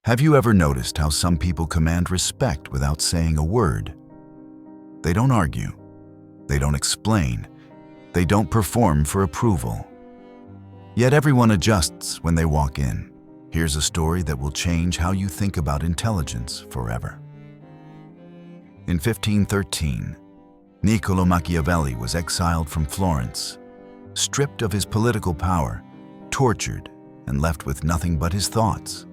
Have you ever noticed how some people command respect without saying a word? They don't argue. They don't explain. They don't perform for approval. Yet everyone adjusts when they walk in. Here's a story that will change how you think about intelligence forever. In 1513, Niccolo Machiavelli was exiled from Florence, stripped of his political power, tortured, and left with nothing but his thoughts.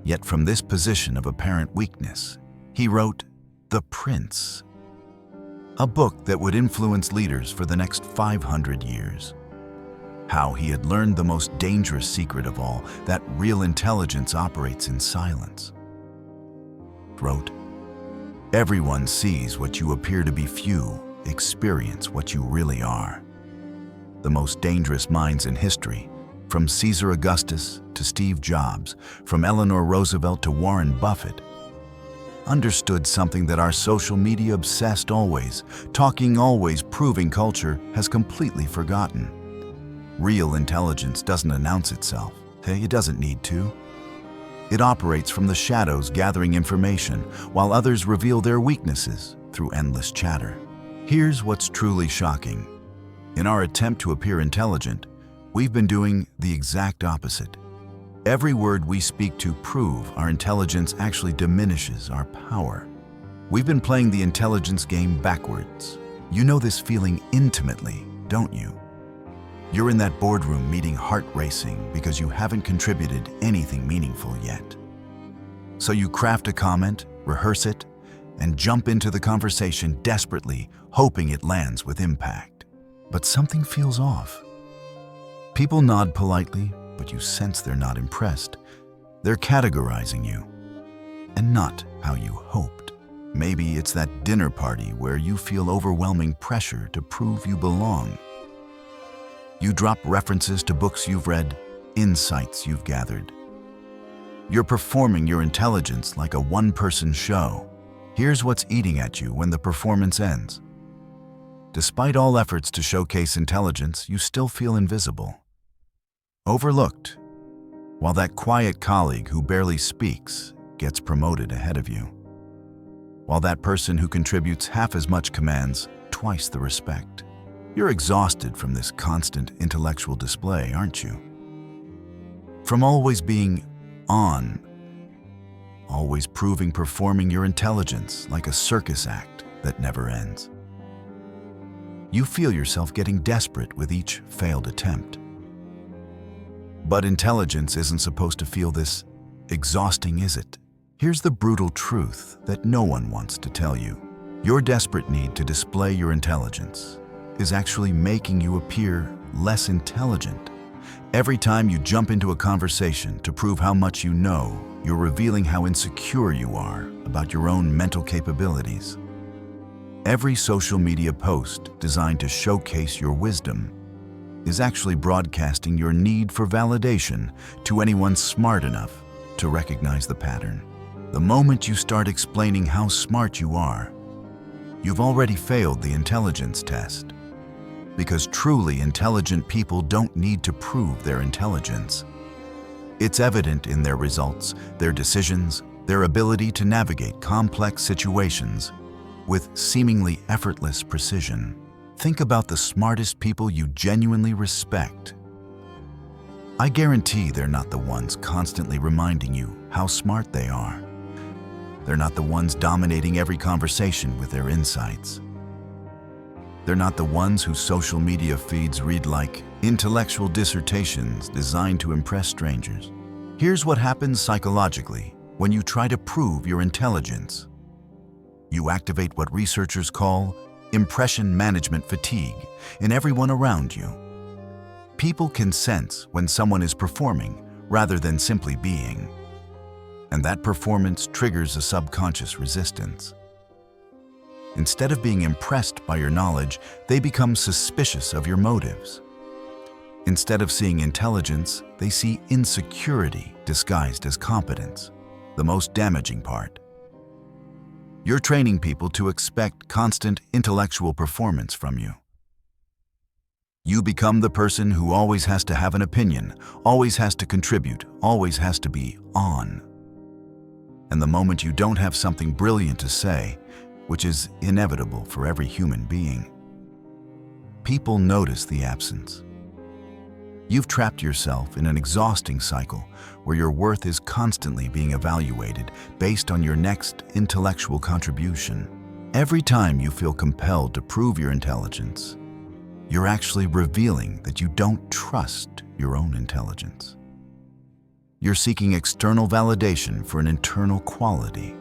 Yet from this position of apparent weakness, he wrote The Prince, a book that would influence leaders for the next 500 years. How he had learned the most dangerous secret of all, that real intelligence operates in silence. Wrote, everyone sees what you appear to be, few experience what you really are. The most dangerous minds in history, from Caesar Augustus to Steve Jobs, from Eleanor Roosevelt to Warren Buffett, understood something that our social media obsessed always, talking always, proving culture has completely forgotten. Real intelligence doesn't announce itself. Hey, it doesn't need to. It operates from the shadows, gathering information, while others reveal their weaknesses through endless chatter. Here's what's truly shocking. In our attempt to appear intelligent, we've been doing the exact opposite. Every word we speak to prove our intelligence actually diminishes our power. We've been playing the intelligence game backwards. You know this feeling intimately, don't you? You're in that boardroom meeting, heart racing because you haven't contributed anything meaningful yet. So you craft a comment, rehearse it, and jump into the conversation desperately, hoping it lands with impact. But something feels off. People nod politely, but you sense they're not impressed. They're categorizing you, and not how you hoped. Maybe it's that dinner party where you feel overwhelming pressure to prove you belong. You drop references to books you've read, insights you've gathered. You're performing your intelligence like a one-person show. Here's what's eating at you when the performance ends. Despite all efforts to showcase intelligence, you still feel invisible, overlooked, while that quiet colleague who barely speaks gets promoted ahead of you. While that person who contributes half as much commands twice the respect. You're exhausted from this constant intellectual display, aren't you? From always being on, always performing your intelligence like a circus act that never ends. You feel yourself getting desperate with each failed attempt. But intelligence isn't supposed to feel this exhausting, is it? Here's the brutal truth that no one wants to tell you. Your desperate need to display your intelligence is actually making you appear less intelligent. Every time you jump into a conversation to prove how much you know, you're revealing how insecure you are about your own mental capabilities. Every social media post designed to showcase your wisdom is actually broadcasting your need for validation to anyone smart enough to recognize the pattern. The moment you start explaining how smart you are, you've already failed the intelligence test. Because truly intelligent people don't need to prove their intelligence. It's evident in their results, their decisions, their ability to navigate complex situations with seemingly effortless precision. Think about the smartest people you genuinely respect. I guarantee they're not the ones constantly reminding you how smart they are. They're not the ones dominating every conversation with their insights. They're not the ones whose social media feeds read like intellectual dissertations designed to impress strangers. Here's what happens psychologically when you try to prove your intelligence. You activate what researchers call impression management fatigue in everyone around you. People can sense when someone is performing rather than simply being. And that performance triggers a subconscious resistance. Instead of being impressed by your knowledge, they become suspicious of your motives. Instead of seeing intelligence, they see insecurity disguised as competence, the most damaging part. You're training people to expect constant intellectual performance from you. You become the person who always has to have an opinion, always has to contribute, always has to be on. And the moment you don't have something brilliant to say, which is inevitable for every human being, people notice the absence. You've trapped yourself in an exhausting cycle where your worth is constantly being evaluated based on your next intellectual contribution. Every time you feel compelled to prove your intelligence, you're actually revealing that you don't trust your own intelligence. You're seeking external validation for an internal quality.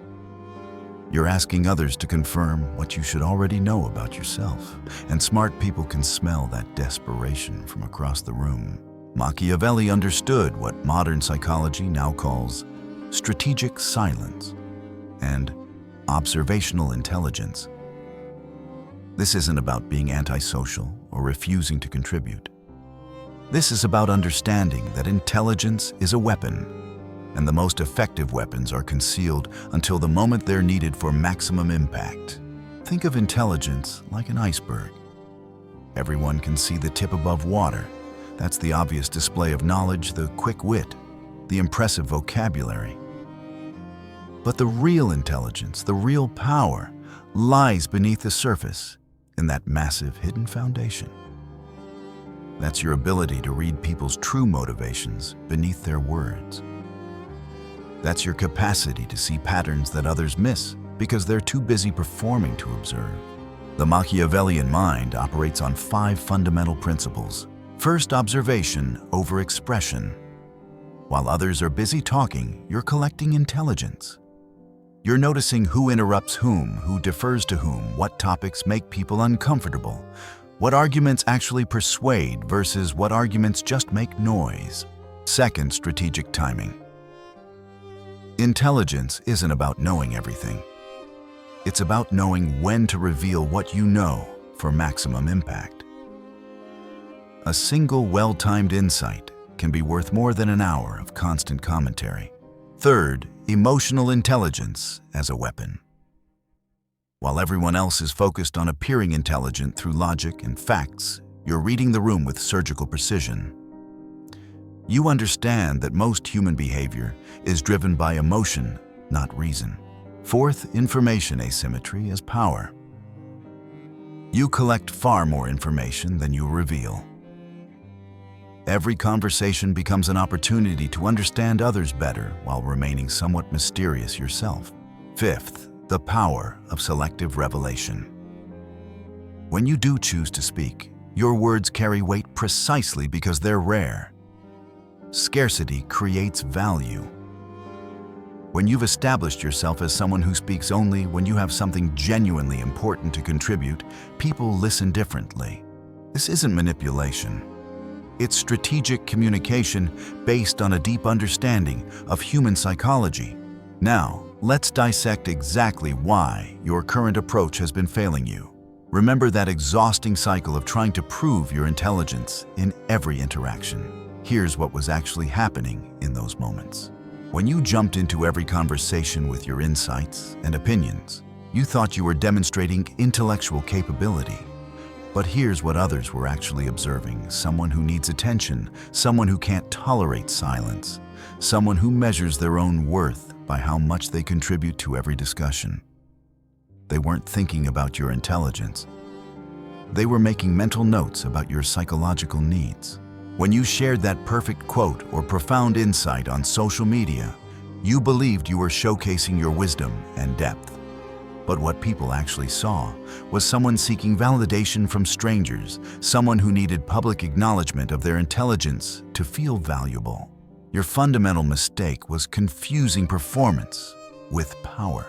You're asking others to confirm what you should already know about yourself, and smart people can smell that desperation from across the room. Machiavelli understood what modern psychology now calls strategic silence and observational intelligence. This isn't about being antisocial or refusing to contribute. This is about understanding that intelligence is a weapon, and the most effective weapons are concealed until the moment they're needed for maximum impact. Think of intelligence like an iceberg. Everyone can see the tip above water. That's the obvious display of knowledge, the quick wit, the impressive vocabulary. But the real intelligence, the real power, lies beneath the surface in that massive hidden foundation. That's your ability to read people's true motivations beneath their words. That's your capacity to see patterns that others miss because they're too busy performing to observe. The Machiavellian mind operates on 5 fundamental principles. First, observation over expression. While others are busy talking, you're collecting intelligence. You're noticing who interrupts whom, who defers to whom, what topics make people uncomfortable, what arguments actually persuade versus what arguments just make noise. Second, strategic timing. Intelligence isn't about knowing everything. It's about knowing when to reveal what you know for maximum impact. A single well-timed insight can be worth more than an hour of constant commentary. Third, emotional intelligence as a weapon. While everyone else is focused on appearing intelligent through logic and facts, you're reading the room with surgical precision. You understand that most human behavior is driven by emotion, not reason. Fourth, information asymmetry as power. You collect far more information than you reveal. Every conversation becomes an opportunity to understand others better while remaining somewhat mysterious yourself. Fifth, the power of selective revelation. When you do choose to speak, your words carry weight precisely because they're rare. Scarcity creates value. When you've established yourself as someone who speaks only when you have something genuinely important to contribute, people listen differently. This isn't manipulation. It's strategic communication based on a deep understanding of human psychology. Now, let's dissect exactly why your current approach has been failing you. Remember that exhausting cycle of trying to prove your intelligence in every interaction. Here's what was actually happening in those moments. When you jumped into every conversation with your insights and opinions, you thought you were demonstrating intellectual capability. But here's what others were actually observing: someone who needs attention, someone who can't tolerate silence, someone who measures their own worth by how much they contribute to every discussion. They weren't thinking about your intelligence. They were making mental notes about your psychological needs. When you shared that perfect quote or profound insight on social media, you believed you were showcasing your wisdom and depth. But what people actually saw was someone seeking validation from strangers, someone who needed public acknowledgement of their intelligence to feel valuable. Your fundamental mistake was confusing performance with power.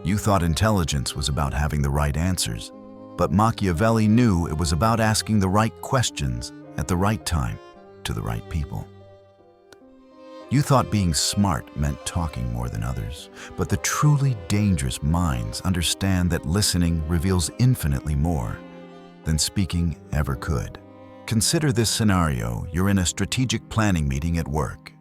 You thought intelligence was about having the right answers, but Machiavelli knew it was about asking the right questions at the right time to the right people. You thought being smart meant talking more than others, but the truly dangerous minds understand that listening reveals infinitely more than speaking ever could. Consider this scenario: you're in a strategic planning meeting at work.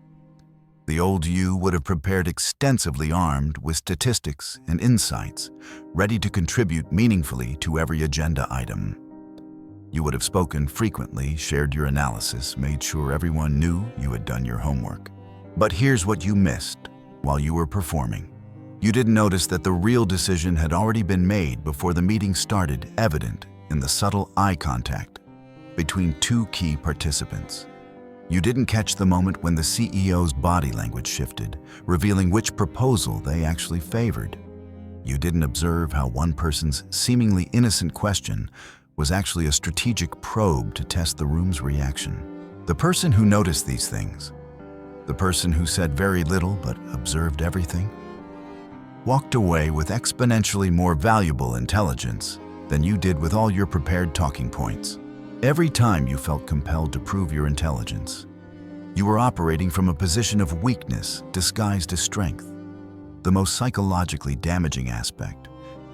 The old you would have prepared extensively, armed with statistics and insights, ready to contribute meaningfully to every agenda item. You would have spoken frequently, shared your analysis, made sure everyone knew you had done your homework. But here's what you missed while you were performing. You didn't notice that the real decision had already been made before the meeting started, evident in the subtle eye contact between two key participants. You didn't catch the moment when the CEO's body language shifted, revealing which proposal they actually favored. You didn't observe how one person's seemingly innocent question was actually a strategic probe to test the room's reaction. The person who noticed these things, the person who said very little but observed everything, walked away with exponentially more valuable intelligence than you did with all your prepared talking points. Every time you felt compelled to prove your intelligence, you were operating from a position of weakness disguised as strength. The most psychologically damaging aspect,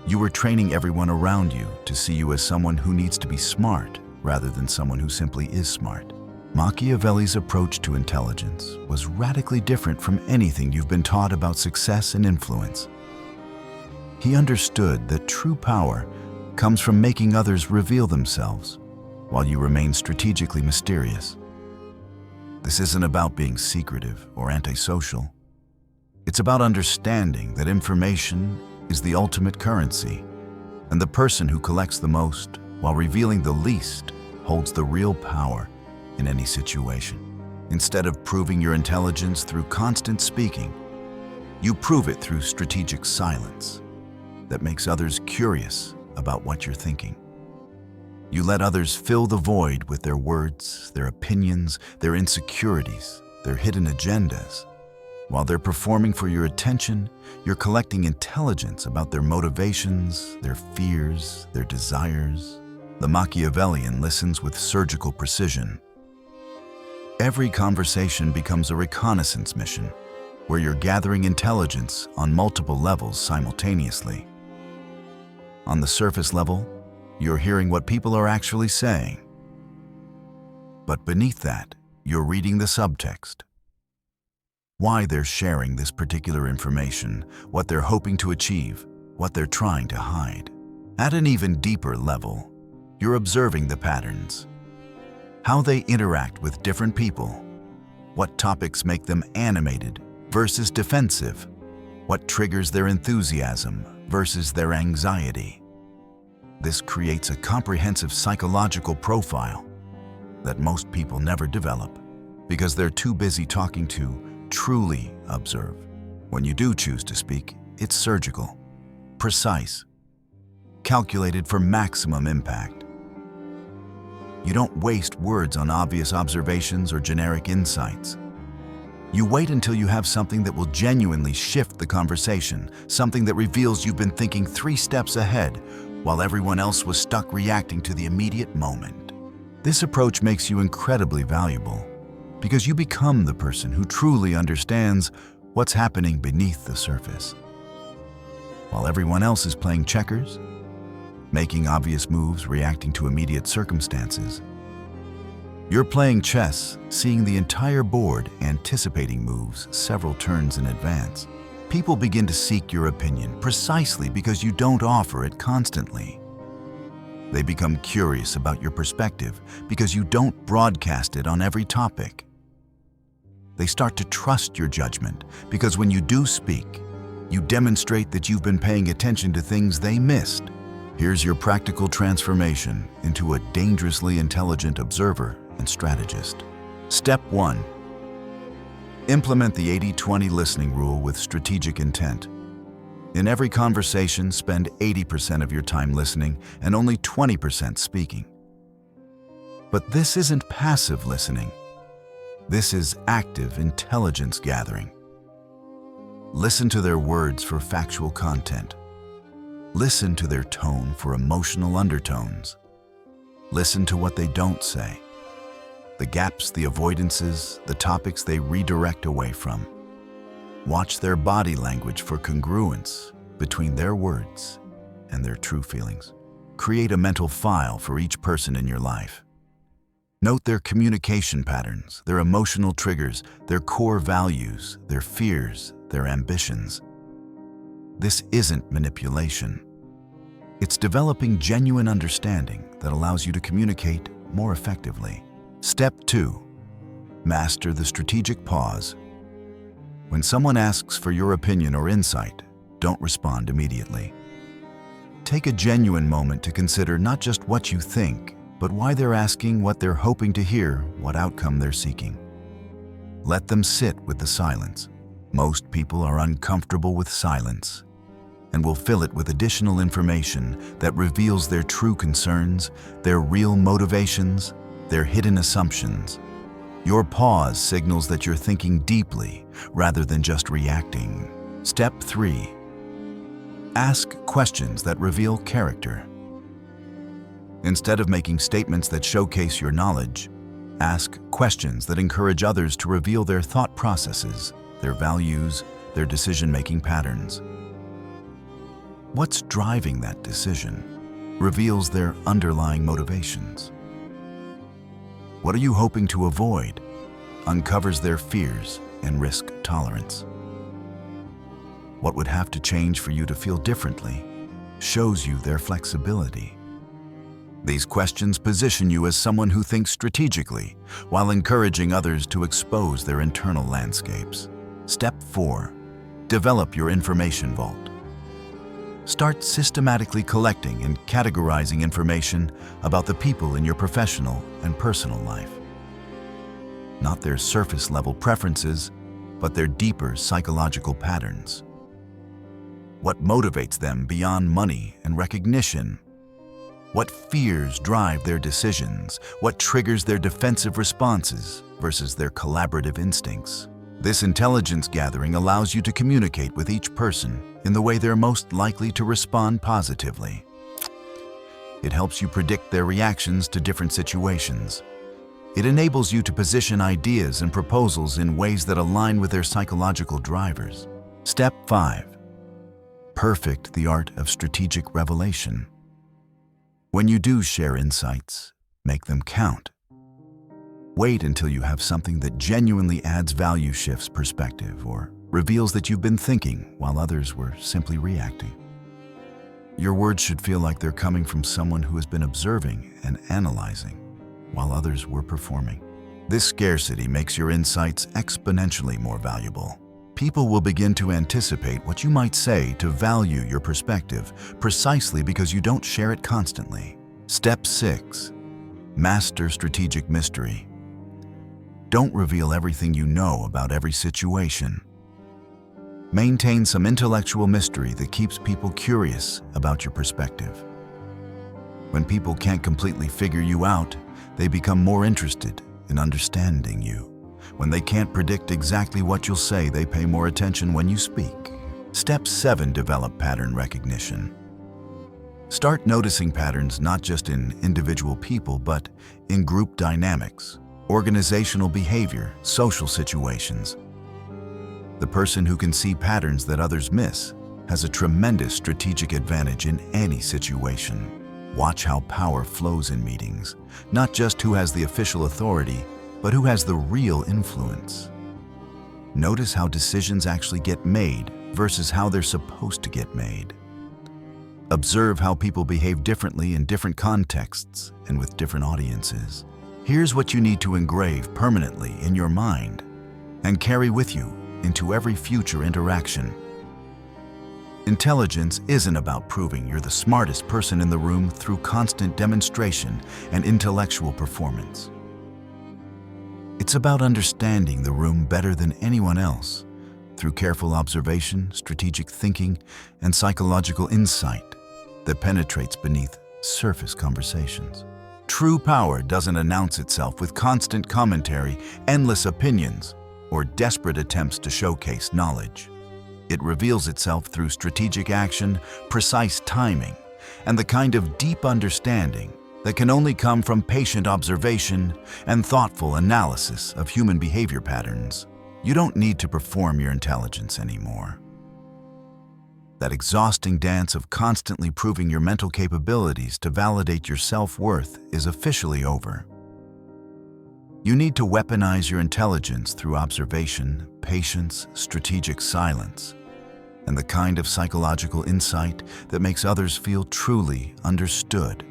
you were training everyone around you to see you as someone who needs to be smart rather than someone who simply is smart. Machiavelli's approach to intelligence was radically different from anything you've been taught about success and influence. He understood that true power comes from making others reveal themselves while you remain strategically mysterious. This isn't about being secretive or antisocial. It's about understanding that information is the ultimate currency, and the person who collects the most while revealing the least holds the real power in any situation. Instead of proving your intelligence through constant speaking, you prove it through strategic silence that makes others curious about what you're thinking. You let others fill the void with their words, their opinions, their insecurities, their hidden agendas. While they're performing for your attention, you're collecting intelligence about their motivations, their fears, their desires. The Machiavellian listens with surgical precision. Every conversation becomes a reconnaissance mission where you're gathering intelligence on multiple levels simultaneously. On the surface level, you're hearing what people are actually saying. But beneath that, you're reading the subtext. Why they're sharing this particular information, what they're hoping to achieve, what they're trying to hide. At an even deeper level, you're observing the patterns. How they interact with different people. What topics make them animated versus defensive. What triggers their enthusiasm versus their anxiety. This creates a comprehensive psychological profile that most people never develop because they're too busy talking to truly observe. When you do choose to speak, it's surgical, precise, calculated for maximum impact. You don't waste words on obvious observations or generic insights. You wait until you have something that will genuinely shift the conversation, something that reveals you've been thinking 3 steps ahead while everyone else was stuck reacting to the immediate moment. This approach makes you incredibly valuable because you become the person who truly understands what's happening beneath the surface. While everyone else is playing checkers, making obvious moves, reacting to immediate circumstances, you're playing chess, seeing the entire board, anticipating moves several turns in advance. People begin to seek your opinion precisely because you don't offer it constantly. They become curious about your perspective because you don't broadcast it on every topic. They start to trust your judgment because when you do speak, you demonstrate that you've been paying attention to things they missed. Here's your practical transformation into a dangerously intelligent observer and strategist. Step 1. Implement the 80-20 listening rule with strategic intent. In every conversation, spend 80% of your time listening and only 20% speaking. But this isn't passive listening. This is active intelligence gathering. Listen to their words for factual content. Listen to their tone for emotional undertones. Listen to what they don't say. The gaps, the avoidances, the topics they redirect away from. Watch their body language for congruence between their words and their true feelings. Create a mental file for each person in your life. Note their communication patterns, their emotional triggers, their core values, their fears, their ambitions. This isn't manipulation. It's developing genuine understanding that allows you to communicate more effectively. Step 2. Master the strategic pause. When someone asks for your opinion or insight, don't respond immediately. Take a genuine moment to consider not just what you think, but why they're asking, what they're hoping to hear, what outcome they're seeking. Let them sit with the silence. Most people are uncomfortable with silence and will fill it with additional information that reveals their true concerns, their real motivations, their hidden assumptions. Your pause signals that you're thinking deeply rather than just reacting. Step 3. Ask questions that reveal character. Instead of making statements that showcase your knowledge, ask questions that encourage others to reveal their thought processes, their values, their decision-making patterns. What's driving that decision reveals their underlying motivations. What are you hoping to avoid uncovers their fears and risk tolerance. What would have to change for you to feel differently shows you their flexibility. These questions position you as someone who thinks strategically while encouraging others to expose their internal landscapes. Step 4. Develop your information vault. Start systematically collecting and categorizing information about the people in your professional and personal life. Not their surface-level preferences, but their deeper psychological patterns. What motivates them beyond money and recognition? What fears drive their decisions? What triggers their defensive responses versus their collaborative instincts? This intelligence gathering allows you to communicate with each person in the way they're most likely to respond positively. It helps you predict their reactions to different situations. It enables you to position ideas and proposals in ways that align with their psychological drivers. Step 5. Perfect the art of strategic revelation. When you do share insights, make them count. Wait until you have something that genuinely adds value, shifts perspective, or reveals that you've been thinking while others were simply reacting. Your words should feel like they're coming from someone who has been observing and analyzing while others were performing. This scarcity makes your insights exponentially more valuable. People will begin to anticipate what you might say to value your perspective precisely because you don't share it constantly. Step 6. Master strategic mystery. Don't reveal everything you know about every situation. Maintain some intellectual mystery that keeps people curious about your perspective. When people can't completely figure you out, they become more interested in understanding you. When they can't predict exactly what you'll say, they pay more attention when you speak. Step 7. Develop pattern recognition. Start noticing patterns not just in individual people, but in group dynamics, organizational behavior, social situations. The person who can see patterns that others miss has a tremendous strategic advantage in any situation. Watch how power flows in meetings, not just who has the official authority, but who has the real influence. Notice how decisions actually get made versus how they're supposed to get made. Observe how people behave differently in different contexts and with different audiences. Here's what you need to engrave permanently in your mind and carry with you into every future interaction. Intelligence isn't about proving you're the smartest person in the room through constant demonstration and intellectual performance. It's about understanding the room better than anyone else through careful observation, strategic thinking, and psychological insight that penetrates beneath surface conversations. True power doesn't announce itself with constant commentary, endless opinions, or desperate attempts to showcase knowledge. It reveals itself through strategic action, precise timing, and the kind of deep understanding that can only come from patient observation and thoughtful analysis of human behavior patterns. You don't need to perform your intelligence anymore. That exhausting dance of constantly proving your mental capabilities to validate your self-worth is officially over. You need to weaponize your intelligence through observation, patience, strategic silence. and the kind of psychological insight that makes others feel truly understood,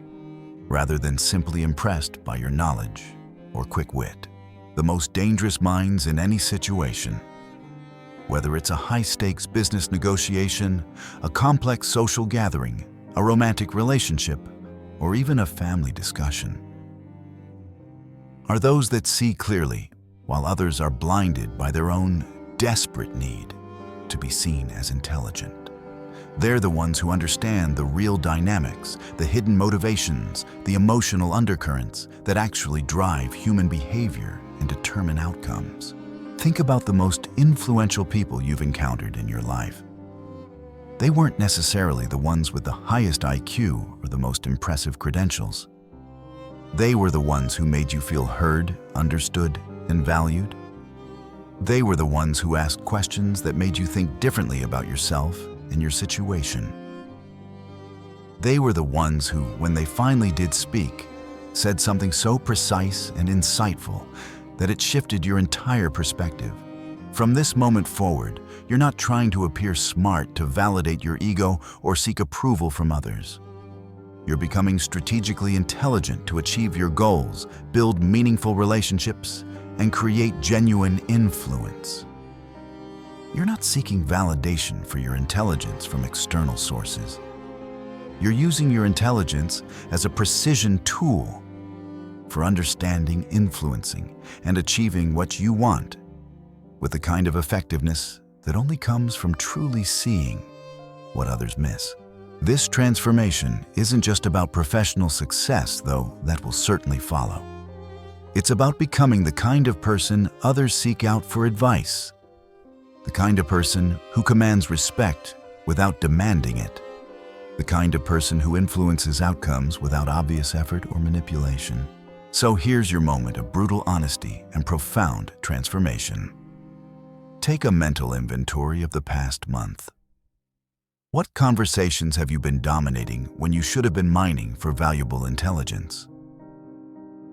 rather than simply impressed by your knowledge or quick wit. The most dangerous minds in any situation, whether it's a high-stakes business negotiation, a complex social gathering, a romantic relationship, or even a family discussion, are those that see clearly, while others are blinded by their own desperate need to be seen as intelligent. They're the ones who understand the real dynamics, the hidden motivations, the emotional undercurrents that actually drive human behavior and determine outcomes. Think about the most influential people you've encountered in your life. They weren't necessarily the ones with the highest IQ or the most impressive credentials. They were the ones who made you feel heard, understood, and valued. They were the ones who asked questions that made you think differently about yourself and your situation. They were the ones who, when they finally did speak, said something so precise and insightful that it shifted your entire perspective. From this moment forward, you're not trying to appear smart to validate your ego or seek approval from others. You're becoming strategically intelligent to achieve your goals, build meaningful relationships, and create genuine influence. You're not seeking validation for your intelligence from external sources. You're using your intelligence as a precision tool for understanding, influencing, and achieving what you want, with the kind of effectiveness that only comes from truly seeing what others miss. This transformation isn't just about professional success, though that will certainly follow. It's about becoming the kind of person others seek out for advice, the kind of person who commands respect without demanding it, the kind of person who influences outcomes without obvious effort or manipulation. So here's your moment of brutal honesty and profound transformation. Take a mental inventory of the past month. What conversations have you been dominating when you should have been mining for valuable intelligence?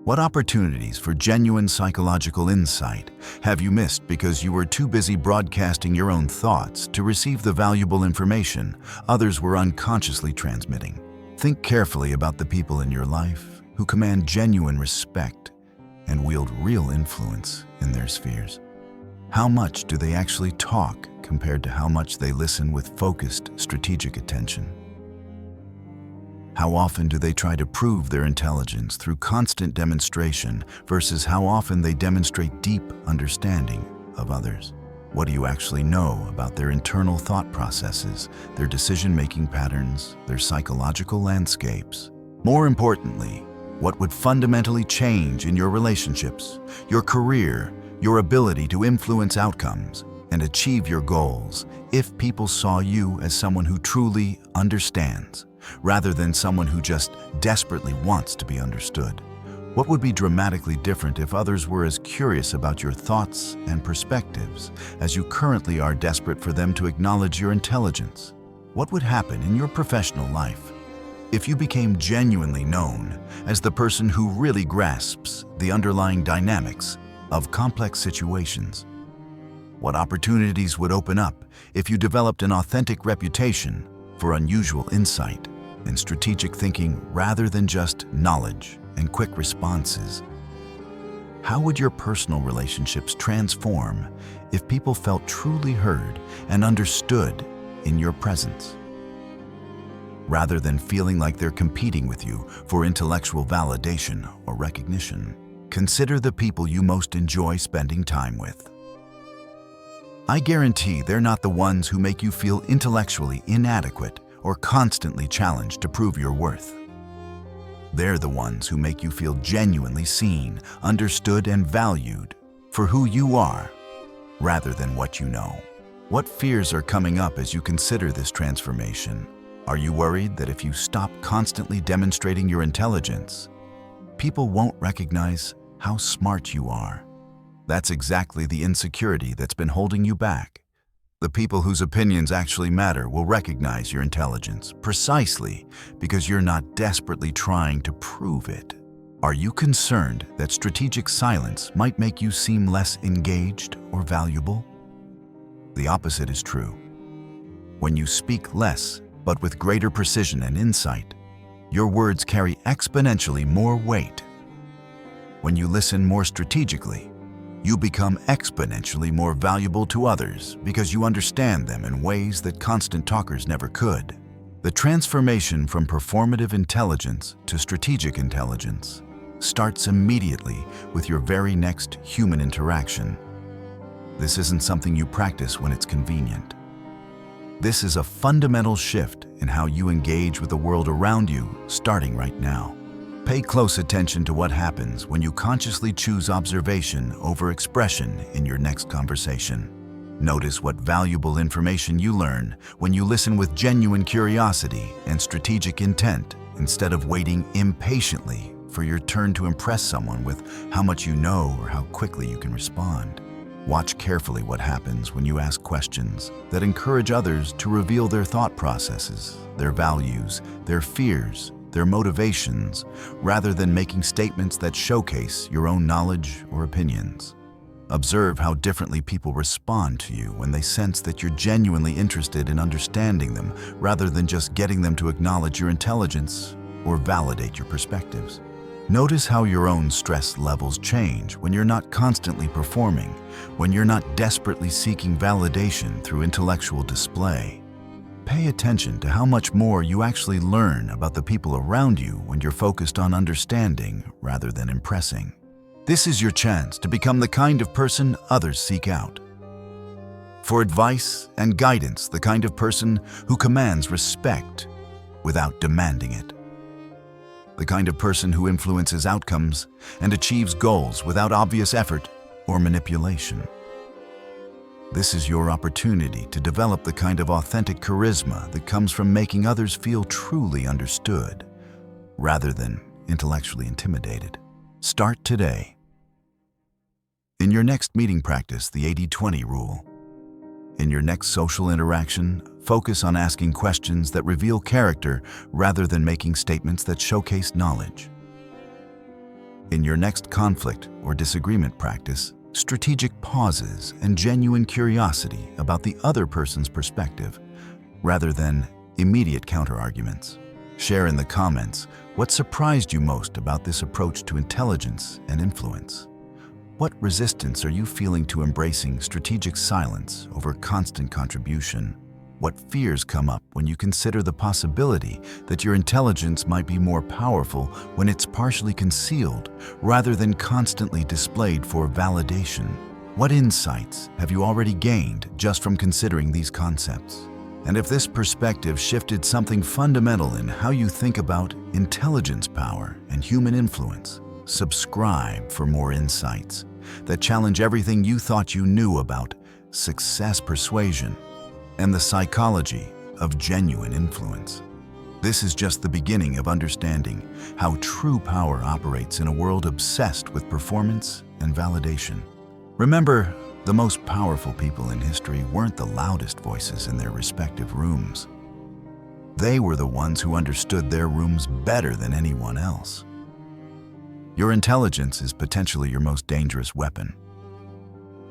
What opportunities for genuine psychological insight have you missed because you were too busy broadcasting your own thoughts to receive the valuable information others were unconsciously transmitting? Think carefully about the people in your life who command genuine respect and wield real influence in their spheres. How much do they actually talk compared to how much they listen with focused, strategic attention? How often do they try to prove their intelligence through constant demonstration versus how often they demonstrate deep understanding of others? What do you actually know about their internal thought processes, their decision-making patterns, their psychological landscapes? More importantly, what would fundamentally change in your relationships, your career, your ability to influence outcomes and achieve your goals if people saw you as someone who truly understands, rather than someone who just desperately wants to be understood? What would be dramatically different if others were as curious about your thoughts and perspectives as you currently are desperate for them to acknowledge your intelligence? What would happen in your professional life if you became genuinely known as the person who really grasps the underlying dynamics of complex situations? What opportunities would open up if you developed an authentic reputation for unusual insight and strategic thinking rather than just knowledge and quick responses? How would your personal relationships transform if people felt truly heard and understood in your presence, rather than feeling like they're competing with you for intellectual validation or recognition? Consider the people you most enjoy spending time with. I guarantee they're not the ones who make you feel intellectually inadequate or constantly challenged to prove your worth. They're the ones who make you feel genuinely seen, understood, and valued for who you are, rather than what you know. What fears are coming up as you consider this transformation? Are you worried that if you stop constantly demonstrating your intelligence, people won't recognize how smart you are? That's exactly the insecurity that's been holding you back. The people whose opinions actually matter will recognize your intelligence precisely because you're not desperately trying to prove it. Are you concerned that strategic silence might make you seem less engaged or valuable? The opposite is true. When you speak less, but with greater precision and insight, your words carry exponentially more weight. When you listen more strategically, you become exponentially more valuable to others because you understand them in ways that constant talkers never could. The transformation from performative intelligence to strategic intelligence starts immediately with your very next human interaction. This isn't something you practice when it's convenient. This is a fundamental shift in how you engage with the world around you, starting right now. Pay close attention to what happens when you consciously choose observation over expression in your next conversation. Notice what valuable information you learn when you listen with genuine curiosity and strategic intent instead of waiting impatiently for your turn to impress someone with how much you know or how quickly you can respond. Watch carefully what happens when you ask questions that encourage others to reveal their thought processes, their values, their fears, their motivations, rather than making statements that showcase your own knowledge or opinions. Observe how differently people respond to you when they sense that you're genuinely interested in understanding them rather than just getting them to acknowledge your intelligence or validate your perspectives. Notice how your own stress levels change when you're not constantly performing, when you're not desperately seeking validation through intellectual display. Pay attention to how much more you actually learn about the people around you when you're focused on understanding rather than impressing. This is your chance to become the kind of person others seek out. For advice and guidance, the kind of person who commands respect without demanding it. The kind of person who influences outcomes and achieves goals without obvious effort or manipulation. This is your opportunity to develop the kind of authentic charisma that comes from making others feel truly understood, rather than intellectually intimidated. Start today. In your next meeting, practice the 80-20 rule. In your next social interaction, focus on asking questions that reveal character rather than making statements that showcase knowledge. In your next conflict or disagreement, practice strategic pauses and genuine curiosity about the other person's perspective, rather than immediate counterarguments. Share in the comments what surprised you most about this approach to intelligence and influence. What resistance are you feeling to embracing strategic silence over constant contribution? What fears come up when you consider the possibility that your intelligence might be more powerful when it's partially concealed rather than constantly displayed for validation? What insights have you already gained just from considering these concepts? And if this perspective shifted something fundamental in how you think about intelligence power and human influence, subscribe for more insights that challenge everything you thought you knew about success persuasion and the psychology of genuine influence. This is just the beginning of understanding how true power operates in a world obsessed with performance and validation. Remember, the most powerful people in history weren't the loudest voices in their respective rooms. They were the ones who understood their rooms better than anyone else. Your intelligence is potentially your most dangerous weapon.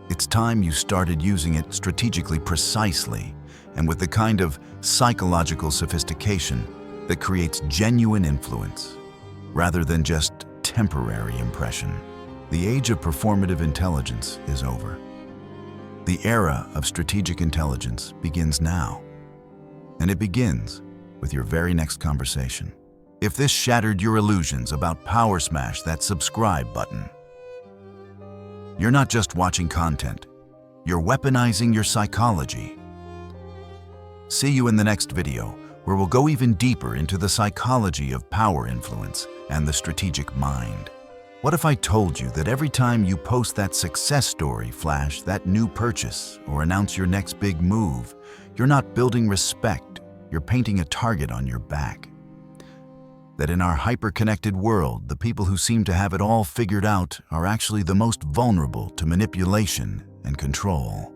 It's time you started using it strategically, precisely, and with the kind of psychological sophistication that creates genuine influence, rather than just temporary impression. The age of performative intelligence is over. The era of strategic intelligence begins now, and it begins with your very next conversation. If this shattered your illusions about power, smash that subscribe button. You're not just watching content, you're weaponizing your psychology. See you in the next video, where we'll go even deeper into the psychology of power influence and the strategic mind. What if I told you that every time you post that success story, flash that new purchase, or announce your next big move, you're not building respect, you're painting a target on your back? That in our hyper-connected world, the people who seem to have it all figured out are actually the most vulnerable to manipulation and control.